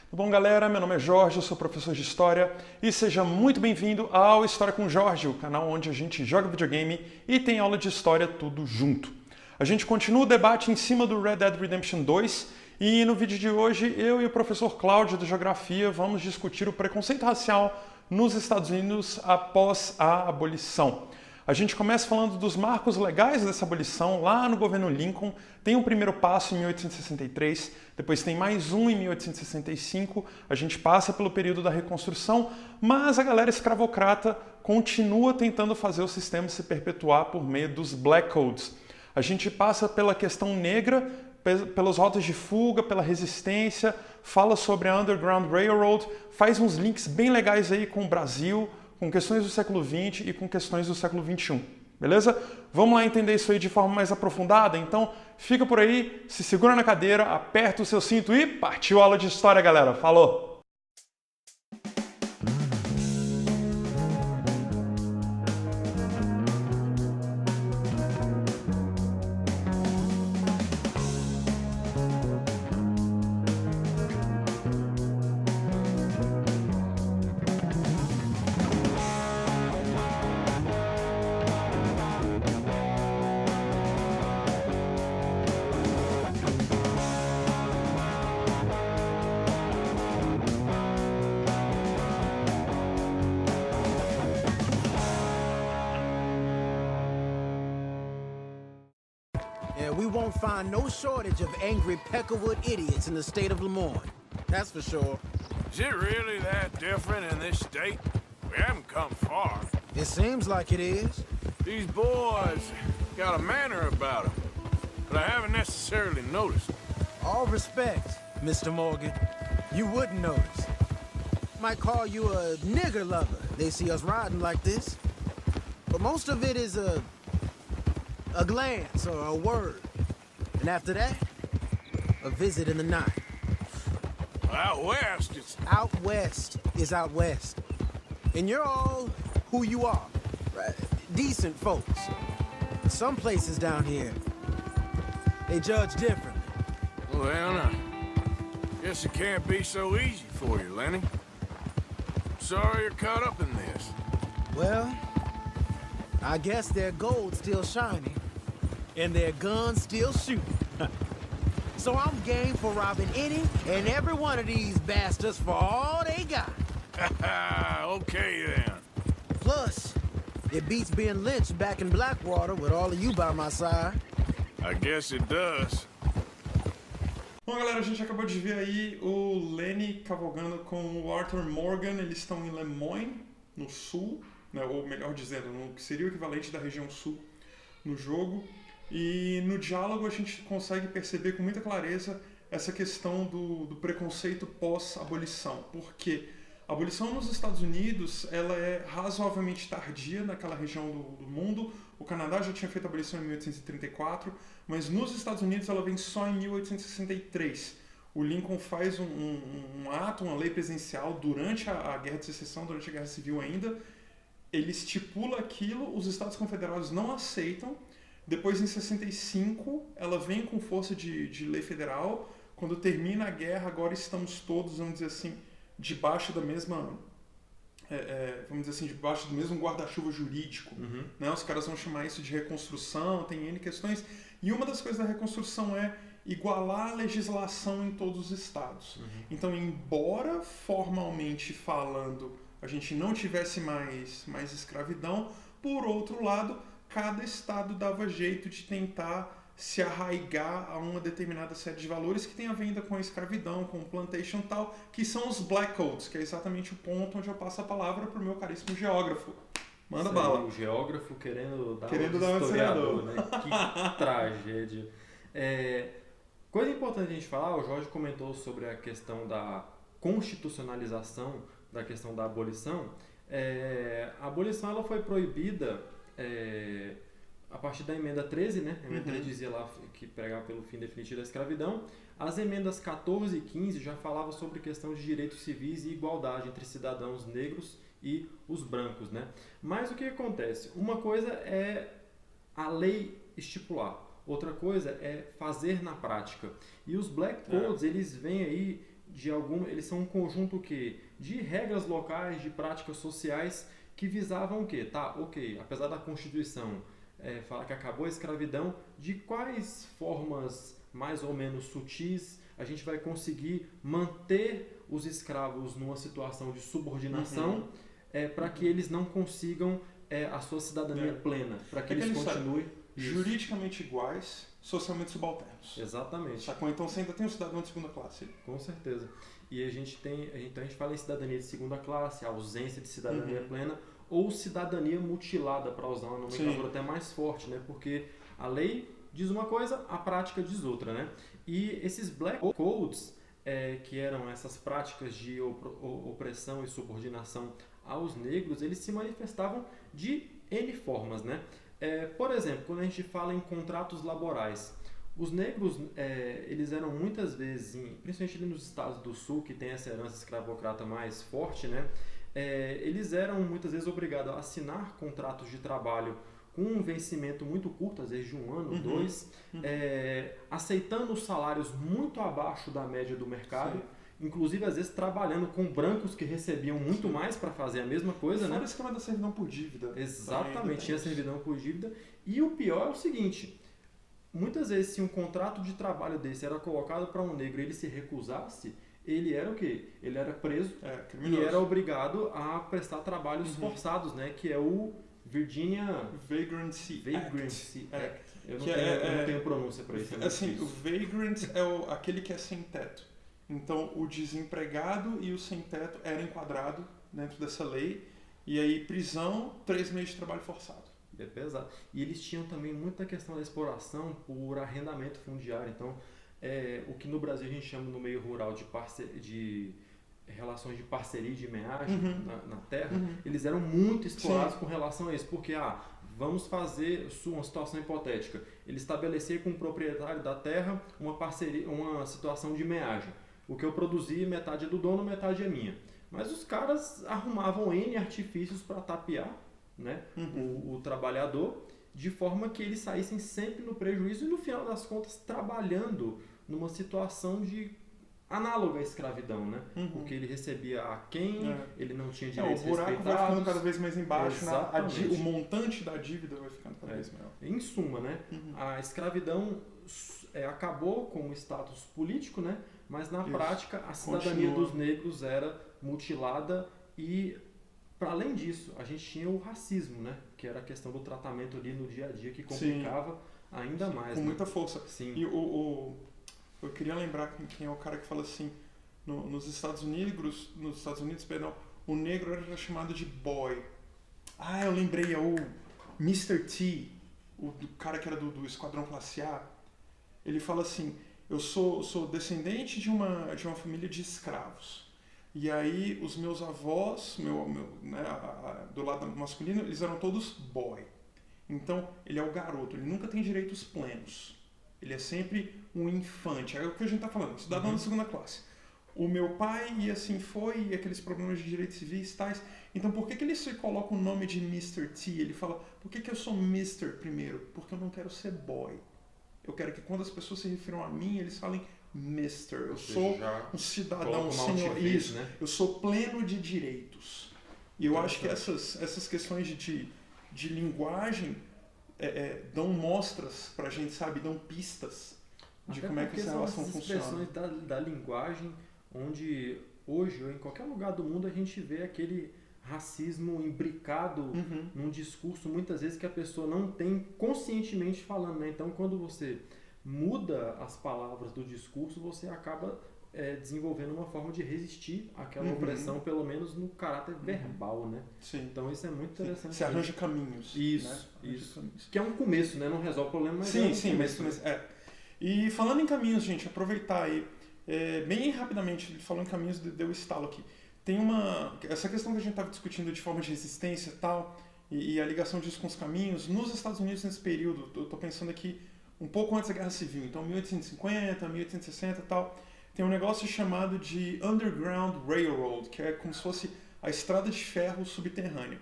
Tudo bom, galera? Meu nome é Jorge, eu sou professor de História e seja muito bem-vindo ao História com Jorge, o canal onde a gente joga videogame e tem aula de História tudo junto. A gente continua o debate em cima do Red Dead Redemption 2 e no vídeo de hoje eu e o professor Cláudio de Geografia vamos discutir o preconceito racial nos Estados Unidos após a abolição. A gente começa falando dos marcos legais dessa abolição lá no governo Lincoln. Tem um primeiro passo em 1863, depois tem mais um em 1865. A gente passa pelo período da Reconstrução, mas a galera escravocrata continua tentando fazer o sistema se perpetuar por meio dos Black Codes. A gente passa pela questão negra, pelas rotas de fuga, pela resistência, fala sobre a Underground Railroad, faz uns links bem legais aí com o Brasil, com questões do século XX e com questões do século XXI, beleza? Vamos lá entender isso aí de forma mais aprofundada? Então, fica por aí, se segura na cadeira, aperta o seu cinto e partiu a aula de História, galera! Falou! We won't find no shortage of angry Peckerwood idiots in the state of Lemoyne. That's for sure. Is it really that different in this state? We haven't come far. It seems like it is. These boys got a manner about them, but I haven't necessarily noticed. All respect, Mr. Morgan. You wouldn't notice. Might call you a nigger lover. They see us riding like this. But most of it is a glance or a word. And after that, a visit in the night. Out west, it's... Out west is out west. And you're all who you are. Right? Decent folks. But some places down here, they judge differently. Well, I guess it can't be so easy for you, Lenny. Sorry you're caught up in this. Well, I guess their gold's still shining. And their guns still shooting. So I'm game for robbing any and every one of these bastards for all they got. Okay, then. Plus, it beats being lynched back in Blackwater with all of you by my side. I guess it does. Bom, galera, a gente acabou de ver aí o Lenny cavalgando com o Arthur Morgan. Eles estão em Lemoyne, no sul, né, ou melhor dizendo, no que seria o equivalente da região sul no jogo. E no diálogo a gente consegue perceber com muita clareza essa questão do preconceito pós-abolição, porque a abolição nos Estados Unidos ela é razoavelmente tardia naquela região do mundo. O Canadá já tinha feito a abolição em 1834, mas nos Estados Unidos ela vem só em 1863. O Lincoln faz um ato, uma lei presidencial durante a Guerra de Secessão, durante a Guerra Civil ainda. Ele estipula aquilo, os Estados Confederados não aceitam. Depois, em 65, ela vem com força de lei federal. Quando termina a guerra, agora estamos todos, vamos dizer assim, debaixo da mesma... vamos dizer assim, debaixo do mesmo guarda-chuva jurídico. Uhum. Né? Os caras vão chamar isso de reconstrução, tem N questões. E uma das coisas da reconstrução é igualar a legislação em todos os estados. Uhum. Então, embora formalmente falando a gente não tivesse mais escravidão, por outro lado, cada estado dava jeito de tentar se arraigar a uma determinada série de valores que tem a ver ainda com a escravidão, com o plantation e tal, que são os Black Codes, que é exatamente o ponto onde eu passo a palavra para o meu caríssimo geógrafo. Manda bala. O geógrafo querendo dar um historiador, né? Que tragédia. Coisa importante a gente falar, o Jorge comentou sobre a questão da constitucionalização da questão da abolição. A abolição ela foi proibida a partir da emenda 13, né? A emenda 13 dizia lá que pregava pelo fim definitivo da escravidão. As emendas 14 e 15 já falavam sobre questão de direitos civis e igualdade entre cidadãos negros e os brancos, né? Mas o que acontece? Uma coisa é a lei estipular, outra coisa é fazer na prática. E os Black Codes, eles vêm aí eles são um conjunto de regras locais, de práticas sociais que visavam o quê? Tá, ok, apesar da Constituição falar que acabou a escravidão, de quais formas mais ou menos sutis a gente vai conseguir manter os escravos numa situação de subordinação para que eles não consigam a sua cidadania plena, para que eles continuem juridicamente iguais, socialmente subalternos. Exatamente. Sacou? Então você ainda tem um cidadão de segunda classe. Com certeza. E então a gente fala em cidadania de segunda classe, a ausência de cidadania plena ou cidadania mutilada, para usar uma nomenclatura até mais forte, né? Porque a lei diz uma coisa, a prática diz outra, né? E esses Black Codes, que eram essas práticas de opressão e subordinação aos negros, eles se manifestavam de N formas, né? Por exemplo, quando a gente fala em contratos laborais, os negros, eles eram muitas vezes, principalmente nos estados do sul, que tem essa herança escravocrata mais forte, né? Eles eram muitas vezes obrigados a assinar contratos de trabalho com um vencimento muito curto, às vezes de 1 ano, 2, aceitando salários muito abaixo da média do mercado, inclusive às vezes trabalhando com brancos que recebiam muito mais para fazer a mesma coisa, Fora né? o esquema da servidão por dívida. Exatamente, tinha servidão por dívida. E o pior é o seguinte, muitas vezes se um contrato de trabalho desse era colocado para um negro e ele se recusasse, ele era o quê? Ele era preso e era obrigado a prestar trabalhos forçados, né? Que é o Virginia Vagrancy Act. Eu não tenho pronúncia para isso. Assim, o vagrant é aquele que é sem teto. Então, o desempregado e o sem teto eram enquadrados dentro dessa lei. E aí, prisão, 3 meses de trabalho forçado. É pesado. E eles tinham também muita questão da exploração por arrendamento fundiário. Então, o que no Brasil a gente chama no meio rural de relações de parceria e de meagem na terra, eles eram muito explorados com relação a isso. Porque, vamos fazer uma situação hipotética. Ele estabelecer com o proprietário da terra uma parceria, uma situação de meagem. O que eu produzi, metade é do dono, metade é minha. Mas os caras arrumavam N artifícios para tapear, né, o trabalhador, de forma que eles saíssem sempre no prejuízo e, no final das contas, trabalhando numa situação análoga à escravidão, né? Porque ele recebia ele não tinha direitos respeitados. O buraco vai ficando cada vez mais embaixo, o montante da dívida vai ficando cada vez maior. Em suma, né, a escravidão acabou como status político, né? Mas na prática a cidadania dos negros era mutilada e, para além disso, a gente tinha o racismo, né? Que era a questão do tratamento ali no dia a dia que complicava ainda mais. Com muita força. Sim. E eu queria lembrar quem é o cara que fala assim, nos Estados Unidos, o negro era chamado de boy. Eu lembrei, é o Mr. T, o cara que era do Esquadrão Classe A. Ele fala assim, eu sou descendente de uma família de escravos. E aí os meus avós, do lado masculino, eles eram todos boy. Então ele é o garoto, ele nunca tem direitos plenos. Ele é sempre um infante. É o que a gente está falando, cidadão da segunda classe. O meu pai, e assim foi, e aqueles problemas de direitos civis e tais. Então por que ele se coloca o nome de Mr. T? Ele fala, por que eu sou Mr. primeiro? Porque eu não quero ser boy. Eu quero que quando as pessoas se refiram a mim, eles falem Mr. Eu sou um cidadão, senhor. Isso, né? Eu sou pleno de direitos. E eu acho que essas questões de linguagem dão mostras pra gente, sabe? Dão pistas de como é que essa relação funciona. São expressões da linguagem onde hoje, ou em qualquer lugar do mundo, a gente vê aquele racismo imbricado num discurso, muitas vezes, que a pessoa não tem conscientemente falando, né? Então, quando você muda as palavras do discurso, você acaba desenvolvendo uma forma de resistir àquela opressão, pelo menos no caráter verbal, né? Sim. Então isso é muito interessante. Você arranja caminhos. Isso. Caminhos. Que é um começo, né? Não resolve o problema, mas mas E falando em caminhos, gente, aproveitar aí, bem rapidamente, falando em caminhos, deu estalo aqui. Tem essa questão que a gente estava discutindo de forma de resistência e tal, e a ligação disso com os caminhos. Nos Estados Unidos, nesse período, eu estou pensando aqui um pouco antes da Guerra Civil, então 1850, 1860 e tal, tem um negócio chamado de Underground Railroad, que é como se fosse a estrada de ferro subterrânea.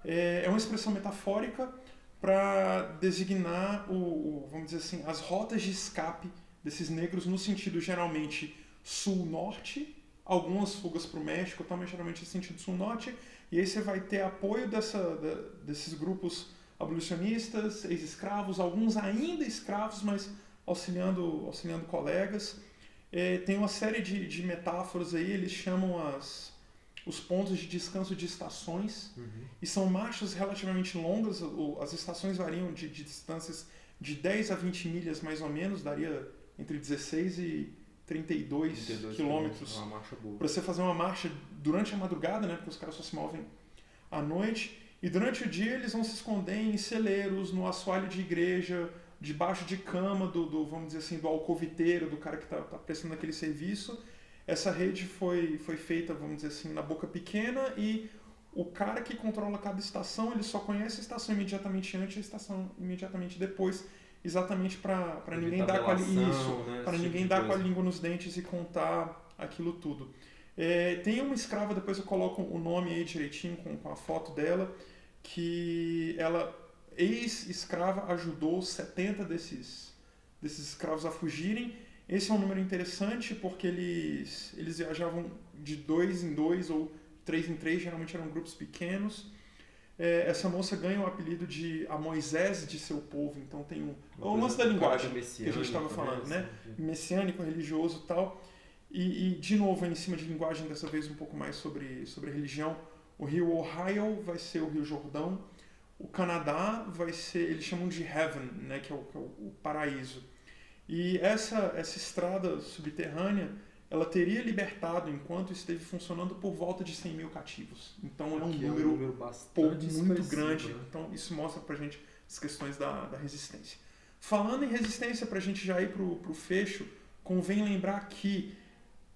É uma expressão metafórica para designar, vamos dizer assim, as rotas de escape desses negros, no sentido geralmente sul-norte, algumas fugas para o México também, geralmente em sentido sul-norte, e aí você vai ter apoio desses grupos abolicionistas, ex-escravos, alguns ainda escravos, mas auxiliando colegas. Tem uma série de metáforas aí, eles chamam os pontos de descanso de estações, e são marchas relativamente longas, as estações variam de distâncias de 10 a 20 milhas mais ou menos, daria entre 16 e 32 quilômetros para você fazer uma marcha durante a madrugada, né, porque os caras só se movem à noite, e durante o dia eles vão se esconder em celeiros, no assoalho de igreja, debaixo de cama vamos dizer assim, do alcoviteiro, do cara que está prestando aquele serviço. Essa rede foi feita, vamos dizer assim, na boca pequena, e o cara que controla cada estação, ele só conhece a estação imediatamente antes e a estação imediatamente depois, exatamente para ninguém dar com a ninguém dar com a língua nos dentes e contar aquilo tudo. Tem uma escrava, depois eu coloco o nome aí direitinho com a foto dela, que ela, ex-escrava, ajudou 70 desses escravos a fugirem. Esse é um número interessante porque eles viajavam de 2 em 2 ou 3 em 3, geralmente eram grupos pequenos. Essa moça ganha o apelido de a Moisés de seu povo, então tem um lance da linguagem que a gente estava falando, né? Messiânico, religioso e tal. E de novo, em cima de linguagem, dessa vez um pouco mais sobre religião. O rio Ohio vai ser o rio Jordão. O Canadá vai ser, eles chamam de Heaven, né? Que é o paraíso. E essa estrada subterrânea, ela teria libertado, enquanto esteve funcionando, por volta de 100 mil cativos. Então é um número muito grande. Né? Então isso mostra pra gente as questões da resistência. Falando em resistência, pra gente já ir pro fecho, convém lembrar que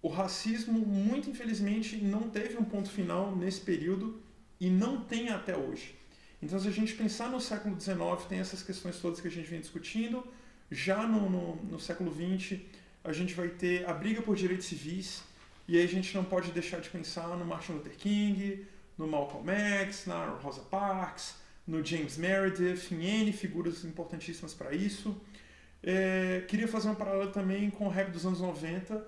o racismo, muito infelizmente, não teve um ponto final nesse período e não tem até hoje. Então, se a gente pensar no século XIX, tem essas questões todas que a gente vem discutindo. Já no século XX, a gente vai ter a briga por direitos civis, e aí a gente não pode deixar de pensar no Martin Luther King, no Malcolm X, na Rosa Parks, no James Meredith, em N figuras importantíssimas para isso. Queria fazer uma paralela também com o rap dos anos 90,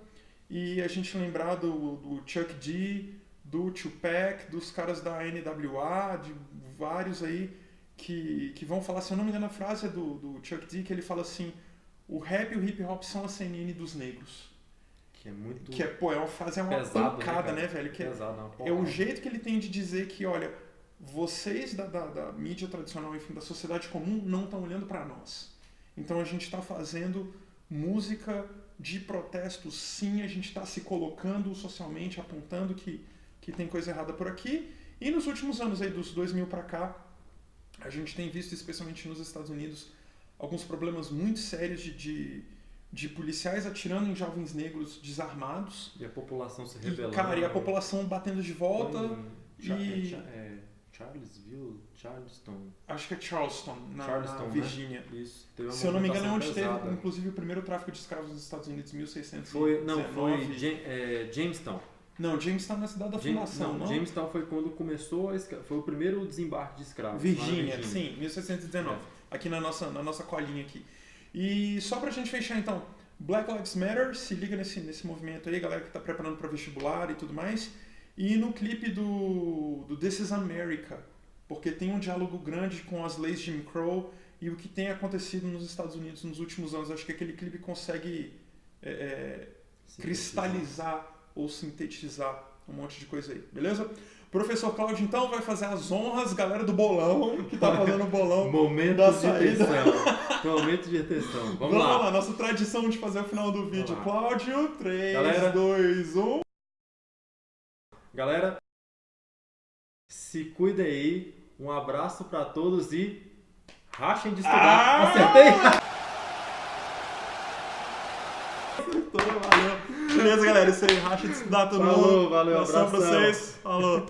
e a gente lembrar do Chuck D, do Tupac, dos caras da NWA, de vários aí que vão falar, se eu não me engano, a frase é do Chuck D, que ele fala assim: o rap e o hip hop são a CNN dos negros. Que é muito... é uma frase, é uma pesado, pancada, né, velho? Que pesado, é o jeito que ele tem de dizer que, olha, vocês da mídia tradicional, enfim, da sociedade comum, não estão olhando para nós. Então a gente está fazendo música de protesto, sim, a gente está se colocando socialmente, apontando que tem coisa errada por aqui. E nos últimos anos, aí dos 2000 para cá, a gente tem visto, especialmente nos Estados Unidos, alguns problemas muito sérios de policiais atirando em jovens negros desarmados. E a população se rebelando. E a população batendo de volta. Charleston. Acho que é Charleston, na Virgínia. Né? Isso. Se eu não me engano, é onde teve, inclusive, o primeiro tráfico de escravos nos Estados Unidos, em 1619. Foi Jamestown. Não, Jamestown é na cidade da fundação, não? Jamestown foi quando começou, foi o primeiro desembarque de escravos. Virgínia, sim, 1619. Aqui na nossa colinha aqui. E só pra gente fechar então, Black Lives Matter, se liga nesse movimento aí, galera que tá preparando para vestibular e tudo mais. E no clipe do This is America, porque tem um diálogo grande com as leis Jim Crow e o que tem acontecido nos Estados Unidos nos últimos anos. Acho que aquele clipe consegue cristalizar ou sintetizar um monte de coisa aí, beleza? Professor Cláudio, então, vai fazer as honras, galera do bolão, que tá fazendo o bolão da saída. Momento de atenção. Vamos lá, nossa tradição de fazer o final do vídeo. Cláudio, 3, galera, 2, 1... Galera, se cuida aí, um abraço pra todos e rachem de estudar. Acertei? Valeu. Beleza, galera, isso aí, racha de estudar todo mundo. Valeu, abraço pra vocês. Falou.